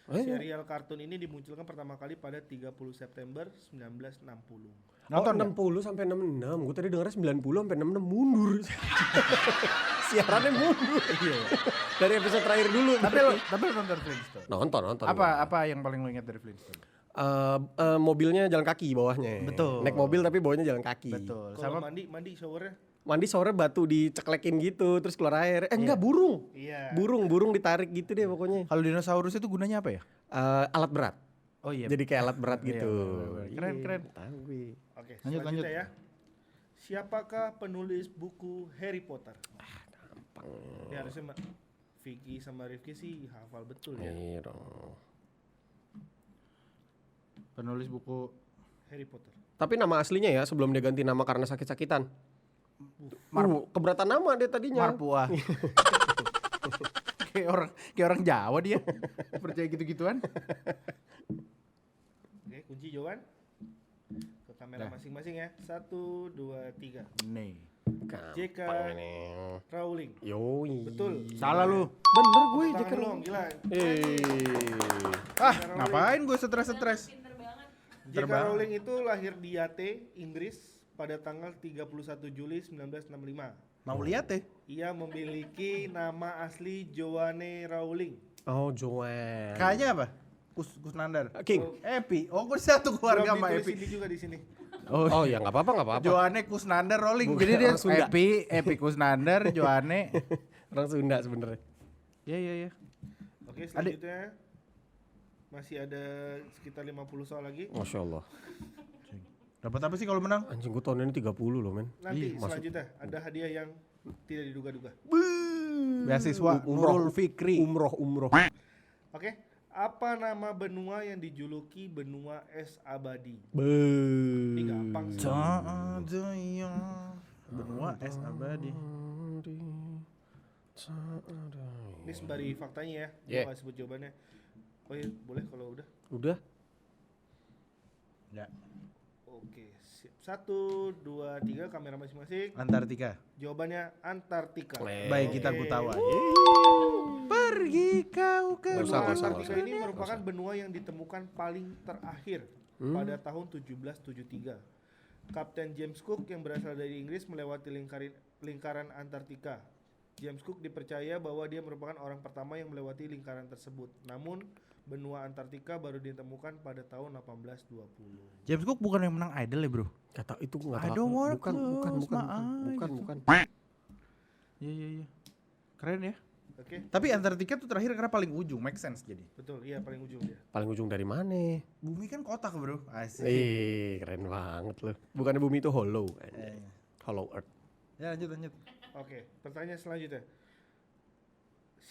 Speaker 3: Serial kartun ini dimunculkan pertama kali pada 30 September 1960.
Speaker 2: Nonton 60 sampai 66. Gue tadi dengarnya 90 sampai 66 mundur. Siarannya mundur. Dari episode terakhir dulu.
Speaker 1: Tapi lo nonton Flintstone.
Speaker 2: Nonton.
Speaker 1: Apa yang paling lo ingat dari Flintstone?
Speaker 2: Mobilnya jalan kaki bawahnya.
Speaker 1: Betul.
Speaker 2: Naik mobil tapi bawahnya jalan kaki.
Speaker 1: Betul.
Speaker 3: Kalau
Speaker 1: Sama
Speaker 3: mandi showernya?
Speaker 2: Mandi sore batu diceklekin gitu terus keluar air. Enggak, burung.
Speaker 3: Iya.
Speaker 2: Burung ditarik gitu deh pokoknya.
Speaker 1: kalau dinosaurus itu gunanya apa ya?
Speaker 2: Alat berat.
Speaker 1: Oh iya.
Speaker 2: Jadi kayak alat berat
Speaker 1: Iya,
Speaker 2: gitu.
Speaker 1: bener. Keren.
Speaker 2: Tahu gue.
Speaker 3: Oke,
Speaker 1: Lanjut.
Speaker 3: selanjutnya ya. Siapakah penulis buku Harry Potter?
Speaker 2: Gampang.
Speaker 3: Ya harusnya Vicky sama Rifki sih hafal betul ya.
Speaker 2: Iya dong.
Speaker 1: Penulis buku
Speaker 3: Harry Potter.
Speaker 2: Tapi nama aslinya ya sebelum dia ganti nama karena sakit-sakitan. Keberatan nama dia tadinya.
Speaker 1: Marpua. kayak orang Jawa dia. Percaya gitu-gituan.
Speaker 3: Oke, kunci jawaban. Ke kamera masing-masing ya. 1, 2, 3.
Speaker 1: Nih.
Speaker 3: J.K.
Speaker 2: Gampang ini.
Speaker 3: Rowling.
Speaker 2: Yoi.
Speaker 3: Betul.
Speaker 1: Salah lu.
Speaker 2: Bener gue
Speaker 3: Tangan
Speaker 2: J.K.
Speaker 3: lu, gila.
Speaker 1: Ngapain gue stres?
Speaker 3: J.K. Rowling itu lahir di Yate, Inggris pada tanggal 31 Juli 1965.
Speaker 1: Mau lihat ya?
Speaker 3: Ia memiliki nama asli Joanne Rowling.
Speaker 2: Oh, Joanne.
Speaker 1: Kayaknya apa? Kusnandar.
Speaker 2: King.
Speaker 1: Epi. Oh, gue satu keluarga
Speaker 3: Belum
Speaker 1: sama
Speaker 3: ditulis
Speaker 1: Epi.
Speaker 3: ini juga di sini.
Speaker 2: Oh ya nggak apa-apa.
Speaker 1: Joanne Kusnandar Rolling.
Speaker 2: Bukan,
Speaker 1: Jadi dia
Speaker 2: orang Sunda.
Speaker 1: Epi Kusnandar, Joanne.
Speaker 2: Orang Sunda sebenarnya.
Speaker 1: Iya.
Speaker 3: Oke, selanjutnya masih ada sekitar 50 soal lagi.
Speaker 2: Masya Allah.
Speaker 1: Dapat apa sih kalau menang?
Speaker 2: Anjing gue tahun ini 30 loh men.
Speaker 3: Nanti selanjutnya ada hadiah yang tidak diduga-duga.
Speaker 1: Beasiswa Nurul Fikri.
Speaker 2: Umroh.
Speaker 3: Oke, apa nama benua yang dijuluki benua es abadi? Ini gampang sih.
Speaker 1: Tak ada yang benua es abadi.
Speaker 3: Ini sembari faktanya ya.
Speaker 2: Yeah.
Speaker 3: Gua nggak sebut jawabannya. Oh iya, boleh kalau udah.
Speaker 2: Udah.
Speaker 1: Ya.
Speaker 3: Oke, siap. 1, 2, 3 kamera masing-masing.
Speaker 1: Antartika.
Speaker 3: Jawabannya Antartika.
Speaker 1: Baik, kita Gutawa. Pergi kau ke
Speaker 2: Nggak usah,
Speaker 3: Benua
Speaker 2: nggak usah,
Speaker 3: Antartika
Speaker 2: nggak
Speaker 3: ini merupakan benua yang ditemukan paling terakhir pada tahun 1773. Kapten James Cook yang berasal dari Inggris melewati lingkaran Antartika. James Cook dipercaya bahwa dia merupakan orang pertama yang melewati lingkaran tersebut. Namun, benua Antartika baru ditemukan pada tahun 1820.
Speaker 1: James Cook bukan yang menang Idol ya, Bro?
Speaker 2: Kata itu nggak
Speaker 1: I
Speaker 2: tahu.
Speaker 1: don't wanna
Speaker 2: Bukan.
Speaker 1: close Iya. Keren ya.
Speaker 3: Oke,
Speaker 1: Tapi Antartika tuh terakhir karena paling ujung, make sense jadi.
Speaker 3: betul. Iya, paling ujung dia.
Speaker 2: Paling ujung dari mana?
Speaker 1: Bumi kan kotak, Bro. Asik.
Speaker 2: Keren banget loh. Bukannya bumi itu hollow. Hollow Earth.
Speaker 1: Ya, lanjut.
Speaker 3: Oke, pertanyaan selanjutnya.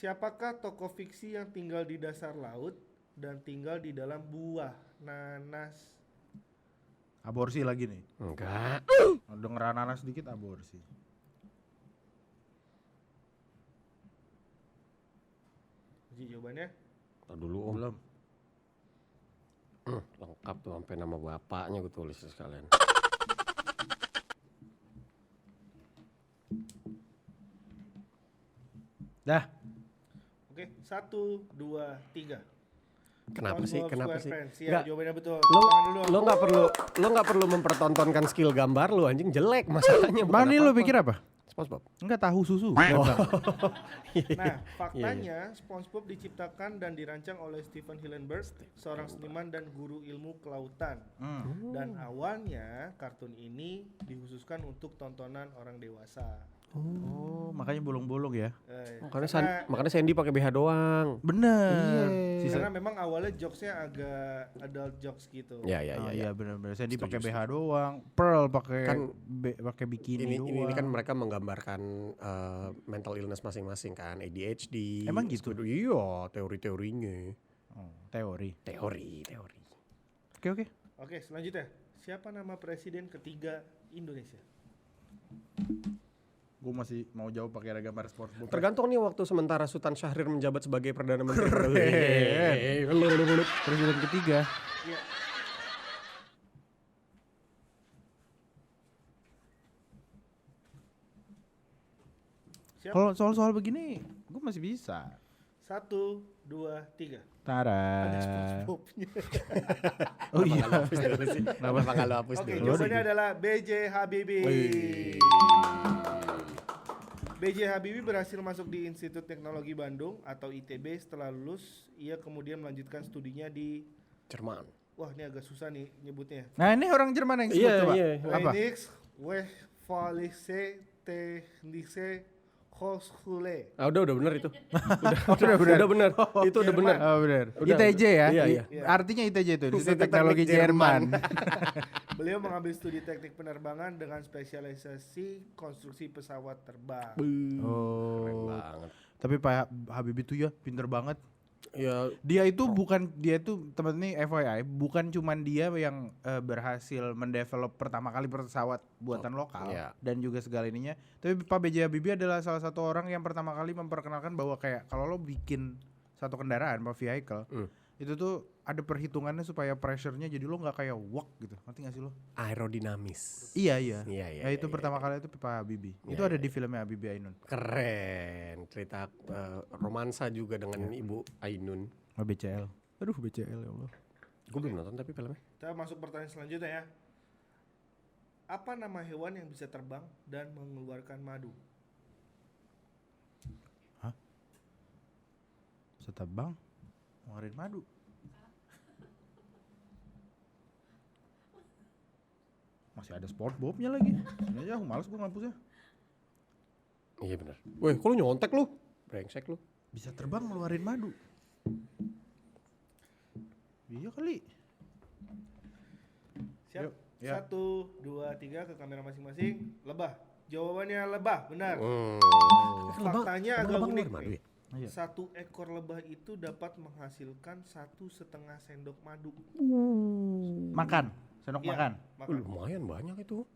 Speaker 3: Siapakah tokoh fiksi yang tinggal di dasar laut dan tinggal di dalam buah nanas?
Speaker 1: Aborsi lagi nih.
Speaker 2: Enggak.
Speaker 1: Denger nanas sedikit aborsi.
Speaker 3: Jadi jawabannya
Speaker 2: Tahu dulu om.
Speaker 1: Belum.
Speaker 2: Lengkap tuh sampai nama bapaknya gue tulis sekalian.
Speaker 1: Dah.
Speaker 3: oke, 1, 2, 3.
Speaker 2: Kenapa sih?
Speaker 3: Ya,
Speaker 2: Enggak.
Speaker 3: jawabannya betul.
Speaker 2: Lo
Speaker 3: Tangan dulu.
Speaker 2: lo nggak perlu mempertontonkan skill gambar lu anjing jelek masalahnya. bukan
Speaker 1: Mani lu
Speaker 2: apa-apa.
Speaker 1: pikir apa?
Speaker 2: SpongeBob.
Speaker 1: Enggak tahu susu.
Speaker 3: Nah, faktanya SpongeBob diciptakan dan dirancang oleh Steven Hillenburg, seorang seniman dan guru ilmu kelautan. Dan awalnya kartun ini dikhususkan untuk tontonan orang dewasa.
Speaker 1: Oh, makanya bolong-bolong ya.
Speaker 2: Makanya Sandy pakai BH doang.
Speaker 1: Bener.
Speaker 3: Karena memang awalnya jokesnya agak adult jokes gitu.
Speaker 1: Iya benar-benar. Sandy pakai BH doang, Pearl pakai
Speaker 2: Kan
Speaker 1: pakai bikini
Speaker 2: Ini
Speaker 1: doang.
Speaker 2: kan mereka menggambarkan mental illness masing-masing kan, ADHD.
Speaker 1: Emang gitu?
Speaker 2: Iya, teori-teorinya.
Speaker 1: Oh, teori.
Speaker 2: Teori.
Speaker 1: Oke.
Speaker 3: Oke, selanjutnya. Siapa nama presiden ketiga Indonesia?
Speaker 1: Gue masih mau jawab pakai gambar SpongeBob.
Speaker 2: Tergantung nih waktu sementara Sultan Syahrir menjabat sebagai Perdana Menteri.
Speaker 1: Presiden ketiga.
Speaker 3: Iya. Siap.
Speaker 1: Kalau soal-soal begini, gue masih bisa.
Speaker 3: 1, 2, 3.
Speaker 1: Tara.
Speaker 3: Ada SpongeBob-nya.
Speaker 1: Oh iya.
Speaker 2: Kenapa nggak lo hapus
Speaker 3: Oke,
Speaker 2: dulu?
Speaker 3: jawabannya adalah B.J. Habibie.
Speaker 2: Wih.
Speaker 3: B.J. Habibie berhasil masuk di Institut Teknologi Bandung atau ITB. Setelah lulus, ia kemudian melanjutkan studinya di
Speaker 2: Jerman.
Speaker 3: wah ini agak susah nih nyebutnya.
Speaker 1: Nah ini orang Jerman yang sebut
Speaker 2: Iya,
Speaker 1: coba.
Speaker 2: iya.
Speaker 1: Apa?
Speaker 3: Westfalische Technische Hochschule.
Speaker 2: Udah bener itu.
Speaker 1: Udah benar.
Speaker 2: Udah bener. Itu udah bener.
Speaker 1: Oh benar.
Speaker 2: Udah,
Speaker 1: ITJ ya.
Speaker 2: iya, iya.
Speaker 1: Artinya ITJ itu Institut
Speaker 2: Institut
Speaker 1: Teknologi
Speaker 2: Teknik Jerman.
Speaker 1: Jerman.
Speaker 3: Beliau mengambil studi teknik penerbangan dengan spesialisasi konstruksi pesawat terbang.
Speaker 2: Keren
Speaker 1: Oh.
Speaker 2: banget.
Speaker 1: Tapi Pak Habibie itu ya pinter banget.
Speaker 2: Ya,
Speaker 1: Dia itu teman ini FYI bukan cuman dia yang berhasil mendevelop pertama kali pesawat buatan lokal
Speaker 2: iya.
Speaker 1: dan juga segala ininya. Tapi Pak B.J. Habibie adalah salah satu orang yang pertama kali memperkenalkan bahwa kayak kalau lo bikin satu kendaraan atau vehicle itu tuh ada perhitungannya supaya pressure-nya jadi lo nggak kayak wak gitu. Ngerti gak sih lo?
Speaker 2: aerodinamis.
Speaker 1: Iya.
Speaker 2: Iya,
Speaker 1: Ya itu pertama kali itu Pak Habibie. Itu ada di filmnya Habibie Ainun.
Speaker 2: Keren. Cerita romansa juga dengan Ibu Ainun.
Speaker 1: Oh, BCL. Aduh BCL ya Allah.
Speaker 2: Gue belum nonton tapi filmnya.
Speaker 3: Kita masuk pertanyaan selanjutnya ya. Apa nama hewan yang bisa terbang dan mengeluarkan madu?
Speaker 1: Bisa terbang, ngeluarin madu. Masih ada SpongeBob-nya lagi. Ini aja aku males gue ngapusnya.
Speaker 2: Iya benar. Weh, kok lu nyontek lu? Brengsek lu.
Speaker 1: Bisa terbang ngeluarin madu. Iya kali.
Speaker 3: Siap.
Speaker 1: Yuk, ya.
Speaker 3: 1, 2, 3 ke kamera masing-masing. Lebah. Jawabannya lebah, benar. Faktanya agak unik nih.
Speaker 1: Iya.
Speaker 3: 1 ekor lebah itu dapat menghasilkan 1,5 sendok madu.
Speaker 1: Makan, sendok
Speaker 3: Iya,
Speaker 1: makan.
Speaker 2: Lumayan banyak itu.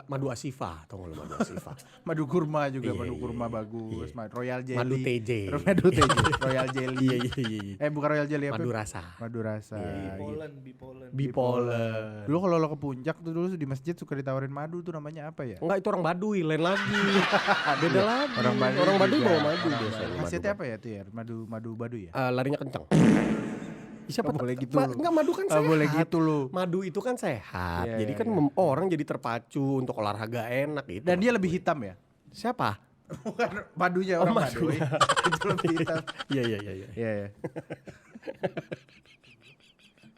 Speaker 2: Madu Asifa, tau gak lu madu Asifa?
Speaker 1: Madu kurma juga,
Speaker 2: Iya,
Speaker 1: madu
Speaker 2: iya,
Speaker 1: kurma
Speaker 2: iya.
Speaker 1: bagus.
Speaker 2: Iya.
Speaker 1: Royal jelly.
Speaker 2: Madu TJ.
Speaker 1: Madu TJ. Royal jelly.
Speaker 2: Iya.
Speaker 1: Bukan royal jelly apa?
Speaker 2: Madu rasa.
Speaker 1: Madu rasa.
Speaker 2: Iya.
Speaker 3: Bipolen.
Speaker 2: Bipolen.
Speaker 1: Dulu kalau lo ke puncak tuh dulu di masjid suka ditawarin madu tuh namanya apa ya?
Speaker 2: Enggak, itu orang Baduy, lain lagi. Beda lagi.
Speaker 1: Orang Baduy
Speaker 2: Orang Baduy
Speaker 1: juga.
Speaker 2: bawa madu
Speaker 1: Orang
Speaker 2: biasanya.
Speaker 1: Baduy. Khasiatnya apa ya tuh ya? Madu Baduy ya?
Speaker 2: Larinya kenceng. Siapa
Speaker 1: Nggak boleh gitu lu.
Speaker 2: Enggak, madu kan
Speaker 1: Nggak
Speaker 2: sehat.
Speaker 1: boleh gitu lu.
Speaker 2: Madu itu kan sehat.
Speaker 1: Iya,
Speaker 2: jadi
Speaker 1: iya,
Speaker 2: kan
Speaker 1: iya.
Speaker 2: orang jadi terpacu untuk olahraga enak gitu.
Speaker 1: Dan dia lebih hitam ya?
Speaker 2: Siapa?
Speaker 1: Bukan madunya
Speaker 2: Oh,
Speaker 1: orang
Speaker 2: madunya.
Speaker 1: Baduy. Itu lebih hitam.
Speaker 2: Iya.
Speaker 1: Iya ya.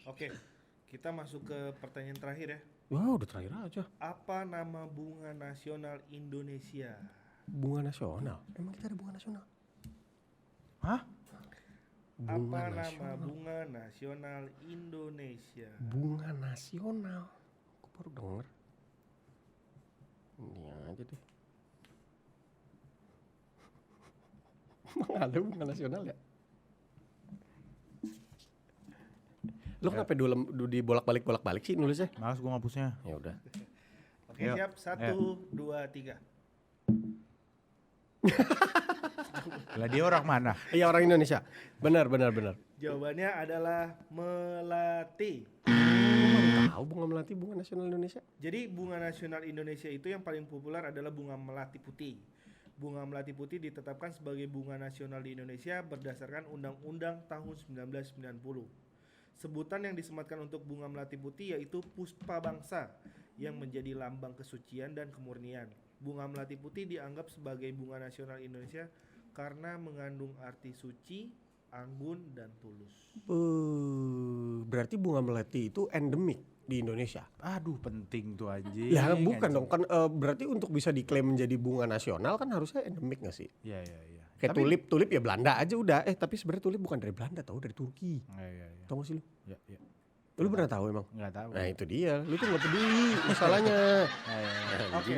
Speaker 3: Oke. Kita masuk ke pertanyaan terakhir ya.
Speaker 2: Wah, udah terakhir aja.
Speaker 3: Apa nama bunga nasional Indonesia?
Speaker 2: Bunga nasional. Emang kita ada bunga nasional?
Speaker 1: Hah?
Speaker 3: Apa nama bunga nasional Indonesia?
Speaker 2: Bunga nasional. Aku baru denger. Ini aja deh. Emang ada bunga nasional ya? Lu kenapa di bolak-balik sih nulisnya?
Speaker 1: Males gue ngapusnya.
Speaker 2: Ya udah.
Speaker 3: Oke,
Speaker 1: Yuk.
Speaker 3: siap. 1, 2, 3.
Speaker 1: Lah dia orang mana?
Speaker 2: Iya, orang Indonesia. Benar.
Speaker 3: Jawabannya adalah melati.
Speaker 2: Tahu bunga melati bunga nasional Indonesia?
Speaker 3: Jadi bunga nasional Indonesia itu yang paling populer adalah bunga melati putih. Bunga melati putih ditetapkan sebagai bunga nasional di Indonesia berdasarkan Undang-Undang tahun 1990. Sebutan yang disematkan untuk bunga melati putih yaitu puspa bangsa yang menjadi lambang kesucian dan kemurnian. Bunga melati putih dianggap sebagai bunga nasional Indonesia karena mengandung arti suci, Anggun, dan Tulus.
Speaker 2: Berarti bunga melati itu endemik di Indonesia.
Speaker 1: Aduh, penting tuh anjing.
Speaker 2: Ya bukan
Speaker 1: Anjing.
Speaker 2: dong, kan berarti untuk bisa diklaim menjadi bunga nasional kan harusnya endemik gak sih?
Speaker 1: Iya.
Speaker 2: Kayak tulip ya Belanda aja udah. Tapi sebenarnya tulip bukan dari Belanda, tau dari Turki.
Speaker 1: Iya.
Speaker 2: Tahu gak sih lu?
Speaker 1: Iya.
Speaker 2: Lu pernah tahu emang?
Speaker 1: Enggak tahu.
Speaker 2: Nah itu dia, lu tuh gak peduli masalahnya.
Speaker 3: Oke,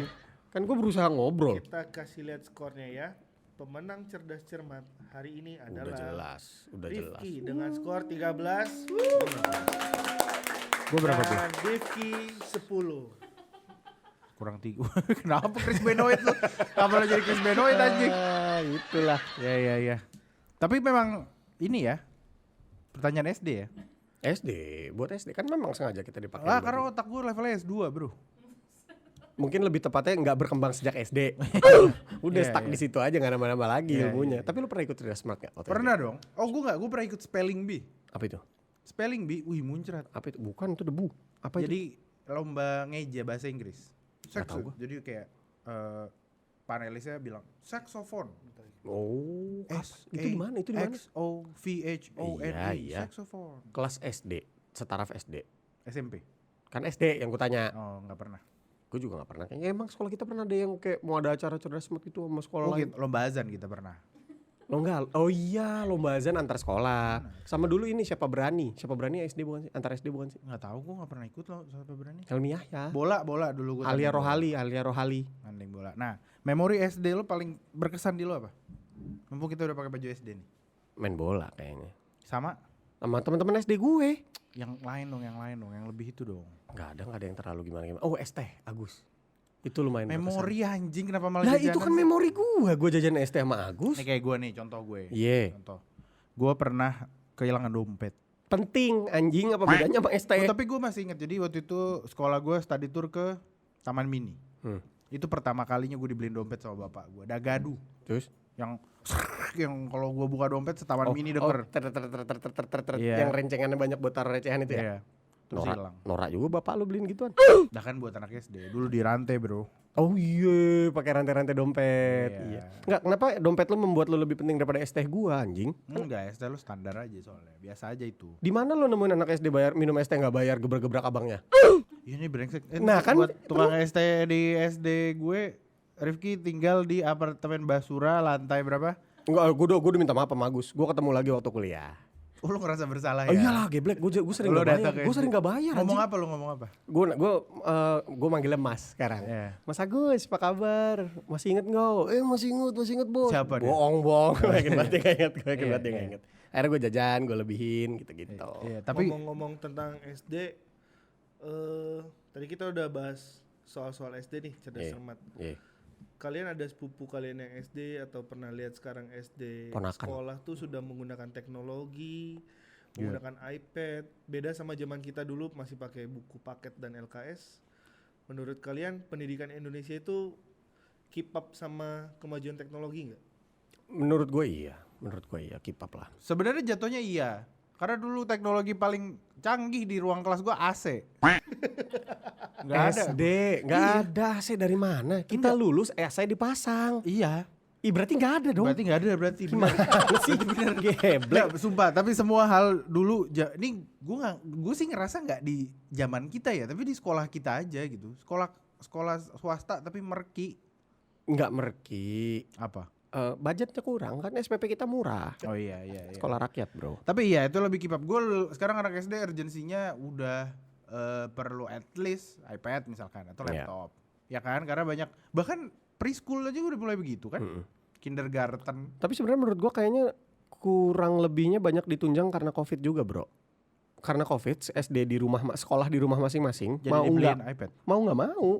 Speaker 2: Kan gue berusaha ngobrol.
Speaker 3: kita kasih lihat skornya ya. Pemenang cerdas cermat hari ini adalah
Speaker 2: Udah jelas.
Speaker 3: Rifki dengan skor 13.
Speaker 1: Gue berapa tuh?
Speaker 3: Dan Rifki 10.
Speaker 1: Kurang 3. Kenapa Chris Benoit lu? Kenapa lu jadi Chris Benoit anjing?
Speaker 2: Itulah.
Speaker 1: Ya. Tapi memang ini ya. Pertanyaan SD ya.
Speaker 2: SD, buat SD kan memang sengaja kita dipakai.
Speaker 1: Lah karena otak gue levelnya S2, Bro.
Speaker 2: Mungkin lebih tepatnya nggak berkembang sejak SD. Udah
Speaker 1: Iya,
Speaker 2: stuck
Speaker 1: iya.
Speaker 2: di situ aja, nggak nambah-nambah lagi
Speaker 1: Iya,
Speaker 2: ilmunya.
Speaker 1: iya.
Speaker 2: Tapi lu pernah ikut cerdas smart nggak? waktu
Speaker 1: Pernah
Speaker 2: SD?
Speaker 1: dong. Oh gue nggak, gue pernah ikut spelling bee.
Speaker 2: Apa itu?
Speaker 1: Spelling bee, wih muncrat.
Speaker 2: Apa itu? Bukan, itu debu. Apa itu?
Speaker 1: Jadi lomba ngeja bahasa Inggris.
Speaker 2: Nggak tahu gua.
Speaker 1: Jadi kayak panelisnya bilang saxophone.
Speaker 2: Oh, itu di mana? Itu di mana?
Speaker 1: XOVHONE.
Speaker 2: Iya.
Speaker 1: Saxophone.
Speaker 2: Kelas SD, setaraf SD.
Speaker 1: SMP.
Speaker 2: Kan SD yang gue tanya.
Speaker 1: Oh nggak pernah.
Speaker 2: Gue juga gak pernah. Kayaknya emang sekolah kita pernah ada yang kayak mau ada acara cerdas smart gitu sama sekolah
Speaker 1: Oh
Speaker 2: lain.
Speaker 1: gitu, lomba azan kita pernah.
Speaker 2: Lo enggak? Oh iya, lomba azan antar sekolah. Sama dulu ini siapa berani? Siapa berani SD bukan sih? Antar SD bukan sih?
Speaker 1: Nggak tahu, gue nggak pernah ikut loh siapa berani.
Speaker 2: Helmi Yahya.
Speaker 1: Bola dulu gue.
Speaker 2: Alia Rohali.
Speaker 1: Tanding bola. Nah, memori SD lo paling berkesan di lo apa? Mumpung kita udah pakai baju SD nih.
Speaker 2: Main bola kayaknya.
Speaker 1: Sama
Speaker 2: Sama teman-teman SD gue.
Speaker 1: yang lain dong, yang lebih itu dong.
Speaker 2: Gak ada yang terlalu gimana. Oh, ST Agus. Itu lumayan
Speaker 1: Memori anjing kenapa
Speaker 2: berkesan.
Speaker 1: malah
Speaker 2: Nah, itu kan memori gue jajan ST sama Agus.
Speaker 1: Ini kayak gue nih, contoh gue.
Speaker 2: Iya.
Speaker 1: Contoh. Gue pernah kehilangan dompet.
Speaker 2: Penting anjing, apa bedanya sama ST?
Speaker 1: Oh, tapi gue masih inget. Jadi waktu itu sekolah gue study tour ke Taman Mini. Itu pertama kalinya gue dibeliin dompet sama bapak gue. Dagadu.
Speaker 2: Terus?
Speaker 1: Yang kalau gue buka dompet setaman Mini denger.
Speaker 2: Yang
Speaker 1: Iya.
Speaker 2: rencengannya banyak buat taruh recehan itu ya?
Speaker 1: Iya. Terus hilang.
Speaker 2: Norak juga bapak lu beliin gituan.
Speaker 1: Dah kan buat anak SD. Dulu di rantai, Bro.
Speaker 2: Oh iya, pakai rantai-rantai dompet.
Speaker 1: Iya.
Speaker 2: Iya. Enggak, kenapa dompet lu membuat lu lebih penting daripada es teh gua anjing?
Speaker 1: Enggak, es teh lu standar aja soalnya. Biasa aja itu.
Speaker 2: Di mana lu nemuin anak SD bayar minum es teh enggak bayar gebrak-gebrak abangnya?
Speaker 1: Ini brengsek.
Speaker 2: Nah, kan
Speaker 1: buat tukang es teh di SD gue, Rifki tinggal di apartemen Basura lantai berapa?
Speaker 2: Enggak, gua udah minta maaf sama Agus. Gua ketemu lagi waktu kuliah.
Speaker 1: Oh, lu ngerasa bersalah
Speaker 2: Oh
Speaker 1: ya?
Speaker 2: iyalah, geblek. Gua sering
Speaker 1: Lu
Speaker 2: enggak
Speaker 1: datang
Speaker 2: bayar.
Speaker 1: ke
Speaker 2: Gua
Speaker 1: SD.
Speaker 2: sering enggak bayar.
Speaker 1: Ngomong
Speaker 2: anjing.
Speaker 1: apa lu ngomong apa?
Speaker 2: Gua manggilnya Mas sekarang.
Speaker 1: Iya.
Speaker 2: Mas Agus, apa kabar? Masih inget nggak? Masih inget bos.
Speaker 1: Siapa dia?
Speaker 2: Bohong. Gue yakin banget dia nggak inget. Gue yakin
Speaker 1: Iya,
Speaker 2: banget dia nggak
Speaker 1: iya.
Speaker 2: inget. Akhirnya gue jajan, gue lebihin gitu-gitu.
Speaker 1: Iya, tapi
Speaker 3: Ngomong-ngomong tentang SD, tadi kita udah bahas soal SD nih, cerdas
Speaker 2: Iya.
Speaker 3: cermat.
Speaker 2: Iya.
Speaker 3: Kalian ada sepupu kalian yang SD atau pernah lihat sekarang SD
Speaker 2: Ponakan.
Speaker 3: sekolah tuh sudah menggunakan teknologi,
Speaker 1: Iya.
Speaker 3: menggunakan iPad. Beda sama zaman kita dulu masih pakai buku paket dan LKS. Menurut kalian pendidikan Indonesia itu keep up sama kemajuan teknologi nggak?
Speaker 2: Menurut gue iya, keep up lah.
Speaker 1: sebenarnya jatuhnya iya. Karena dulu teknologi paling canggih di ruang kelas gua AC. Enggak ada.
Speaker 2: SD, nggak ada AC dari mana? Kita lulus AC dipasang.
Speaker 1: Iya.
Speaker 2: Ih berarti nggak ada dong.
Speaker 1: Berarti enggak ada berarti.
Speaker 2: Gimana sih? Bener geblek.
Speaker 1: Nggak, sumpah, tapi semua hal dulu ini gue sih ngerasa nggak di zaman kita ya, tapi di sekolah kita aja gitu. Sekolah swasta tapi merki.
Speaker 2: Nggak merki.
Speaker 1: Apa?
Speaker 2: Budgetnya kurang kan SPP kita murah.
Speaker 1: Oh iya.
Speaker 2: Sekolah rakyat bro.
Speaker 1: Tapi iya itu lebih keep up. Gue sekarang anak SD urgensinya udah perlu at least iPad misalkan atau
Speaker 2: Iya.
Speaker 1: laptop. Ya kan? Karena banyak bahkan preschool aja udah mulai begitu kan. Kindergarten.
Speaker 2: Tapi sebenarnya menurut gua kayaknya kurang lebihnya banyak ditunjang karena COVID juga bro. Karena COVID SD di rumah sekolah di rumah masing-masing.
Speaker 1: Jadi
Speaker 2: mau
Speaker 1: dibeliin
Speaker 2: nggak
Speaker 1: iPad.
Speaker 2: mau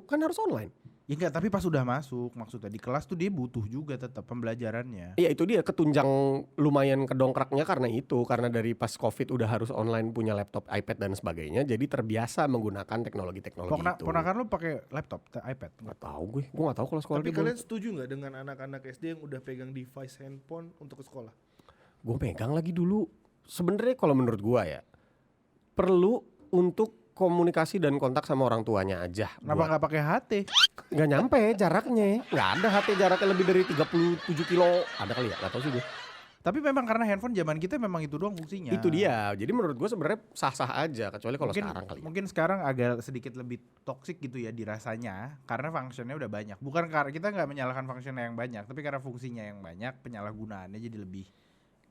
Speaker 2: kan harus online.
Speaker 1: Ya enggak, tapi pas udah masuk maksudnya di kelas tuh dia butuh juga tetap pembelajarannya.
Speaker 2: Iya itu dia ketunjang lumayan kedongkraknya karena itu. Karena dari pas COVID udah harus online punya laptop, iPad dan sebagainya. Jadi terbiasa menggunakan teknologi-teknologi itu.
Speaker 1: Ponakan lu pakai laptop, iPad?
Speaker 2: Nggak tahu gue nggak tahu kalau sekolah
Speaker 3: Tapi
Speaker 2: dia
Speaker 3: kalian setuju nggak dengan anak-anak SD yang udah pegang device handphone untuk ke sekolah?
Speaker 2: Gue pegang lagi dulu. Sebenarnya kalau menurut gua ya perlu untuk komunikasi dan kontak sama orang tuanya aja.
Speaker 1: Kenapa nggak pakai HT?
Speaker 2: Nggak nyampe jaraknya. Nggak ada HT jaraknya lebih dari 37 kilo. Ada kali ya? Nggak tahu sih gue.
Speaker 1: Tapi memang karena handphone zaman kita memang itu doang fungsinya.
Speaker 2: Itu dia. Jadi menurut gue sebenarnya sah-sah aja, kecuali kalau
Speaker 1: mungkin,
Speaker 2: sekarang kali.
Speaker 1: Mungkin sekarang agak sedikit lebih toksik gitu ya dirasanya karena fungsinya udah banyak. Bukan karena kita nggak menyalahkan fungsinya yang banyak, tapi karena fungsinya yang banyak, penyalahgunaannya jadi lebih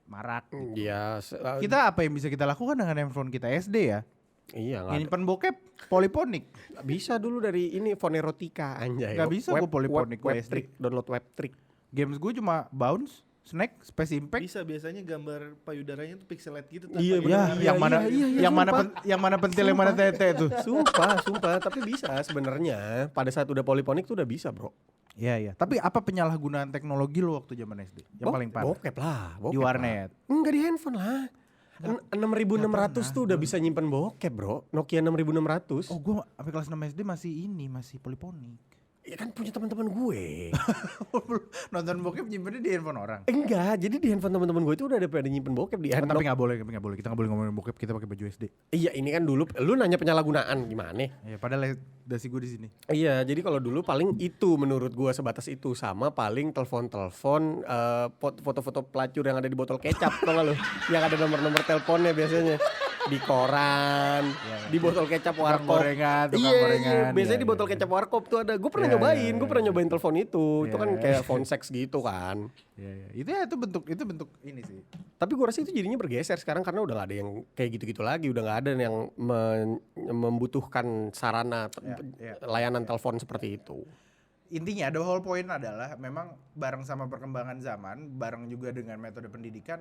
Speaker 1: marak. Gitu.
Speaker 2: Iya.
Speaker 1: Kita apa yang bisa kita lakukan dengan handphone kita SD ya?
Speaker 2: Iya nggak
Speaker 1: Nyimpen bokep poliponik.
Speaker 2: bisa dulu dari ini Fonerotika anjay.
Speaker 1: Nggak bisa gua poliponik gua SD.
Speaker 2: Webtrick, download Webtrick.
Speaker 1: Games gue cuma Bounce, Snack, Space Impact.
Speaker 3: Bisa biasanya gambar payudaranya tuh pixelate gitu. tanpa
Speaker 2: Iya,
Speaker 3: ini.
Speaker 2: benar.
Speaker 1: Yang mana yang mana
Speaker 2: sumpah.
Speaker 1: yang mana pentil yang mana tete itu.
Speaker 2: Sumpah, tapi bisa sebenarnya. Pada saat udah poliponik tuh udah bisa, Bro.
Speaker 1: Iya iya. Tapi apa penyalahgunaan teknologi lo waktu zaman SD? Yang paling parah.
Speaker 2: Bokep lah,
Speaker 1: Di warnet.
Speaker 2: Enggak di handphone lah. 6600 tuh udah bisa nyimpen bokep, Bro. Nokia 6600.
Speaker 1: Oh, gue sampai kelas 6 SD masih poliponik.
Speaker 2: Ya kan punya teman-teman gue.
Speaker 1: Nonton bokep nyimpennya di handphone orang.
Speaker 2: Enggak, jadi di handphone teman-teman gue itu udah ada pada nyimpen bokep di handphone.
Speaker 1: Tapi nggak boleh. Kita nggak boleh ngomongin bokep. Kita pakai baju SD.
Speaker 2: Iya, ini kan dulu lu nanya penyalahgunaan gimana?
Speaker 1: Ya, padahal dasi gue di sini.
Speaker 2: Iya, jadi kalau dulu paling itu menurut gua sebatas itu, sama paling telepon-telepon foto-foto pelacur yang ada di botol kecap tau gak lu? Yang ada nomor-nomor teleponnya biasanya di koran, di botol kecap warkop.
Speaker 1: Tukang
Speaker 2: Iya,
Speaker 1: gorengan.
Speaker 2: biasanya
Speaker 1: Iya,
Speaker 2: di botol
Speaker 1: iya.
Speaker 2: kecap warkop tuh ada. Gue pernah
Speaker 1: Iya,
Speaker 2: nyobain,
Speaker 1: iya,
Speaker 2: gue pernah nyobain telepon itu. Itu
Speaker 1: Iya,
Speaker 2: kan
Speaker 1: iya.
Speaker 2: kayak phone sex gitu kan.
Speaker 1: Iya. Itu bentuk ini sih.
Speaker 2: Tapi gue rasa itu jadinya bergeser sekarang karena udah gak ada yang kayak gitu-gitu lagi, udah gak ada yang membutuhkan sarana
Speaker 1: Iya.
Speaker 2: layanan telepon seperti itu.
Speaker 1: Intinya the whole point adalah memang bareng sama perkembangan zaman, bareng juga dengan metode pendidikan,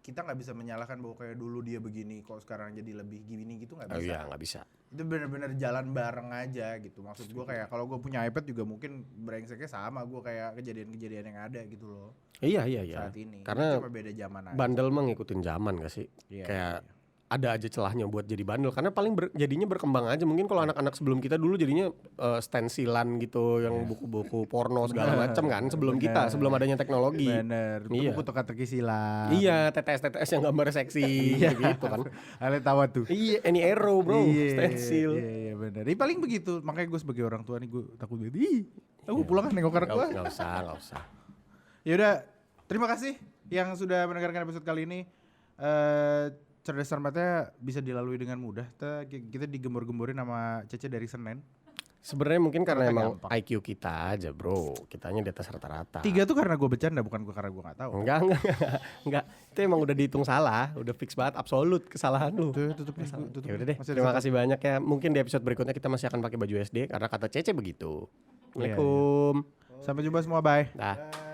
Speaker 1: kita nggak bisa menyalahkan bahwa kayak dulu dia begini, kok sekarang jadi lebih gini gitu nggak
Speaker 2: Oh
Speaker 1: bisa.
Speaker 2: iya, nggak bisa.
Speaker 1: Itu bener-bener jalan bareng aja gitu. Maksud gue kayak kalau gue punya iPad juga mungkin brengseknya sama gue kayak kejadian-kejadian yang ada gitu loh
Speaker 2: Iya.
Speaker 1: saat ini.
Speaker 2: Karena
Speaker 1: cuma beda zaman aja.
Speaker 2: bandel mah ngikutin zaman gak sih?
Speaker 1: Iya,
Speaker 2: Kayak ada aja celahnya buat jadi bandel karena paling jadinya berkembang aja. Mungkin kalau anak-anak sebelum kita dulu jadinya stensilan gitu yang buku-buku porno segala macam kan sebelum kita, sebelum adanya teknologi.
Speaker 1: Bener.
Speaker 2: Iya.
Speaker 1: Buku teka-teki silang.
Speaker 2: Iya, TTS yang gambar seksi gitu kan.
Speaker 1: Ale tawa tuh.
Speaker 2: Iya, any arrow bro, stensil.
Speaker 1: Iya benar. Ini paling begitu. Makanya gue sebagai orang tua nih gue takut banget. Ih, aku pulang nengok anak gue.
Speaker 2: Nggak usah.
Speaker 1: Yaudah, terima kasih yang sudah mendengarkan episode kali ini. Cerdas cermatnya bisa dilalui dengan mudah. Kita digembor-gemborin sama Cece dari Senin.
Speaker 2: Sebenarnya mungkin karena
Speaker 1: Ternyata
Speaker 2: emang
Speaker 1: gampang.
Speaker 2: IQ kita aja bro, kitanya di atas rata-rata.
Speaker 1: 3 tuh karena gue bercanda, bukan gue karena gue nggak tahu.
Speaker 2: Enggak. Itu emang udah dihitung salah, udah fix banget, absolut kesalahan lu.
Speaker 1: Tutup.
Speaker 2: Ya udah deh,
Speaker 1: Masih ada
Speaker 2: terima
Speaker 1: satu.
Speaker 2: kasih banyak ya. Mungkin di episode berikutnya kita masih akan pakai baju SD karena kata Cece begitu.
Speaker 1: Iya, iya.
Speaker 2: Assalamualaikum.
Speaker 1: Sampai jumpa semua, bye.
Speaker 2: Dah.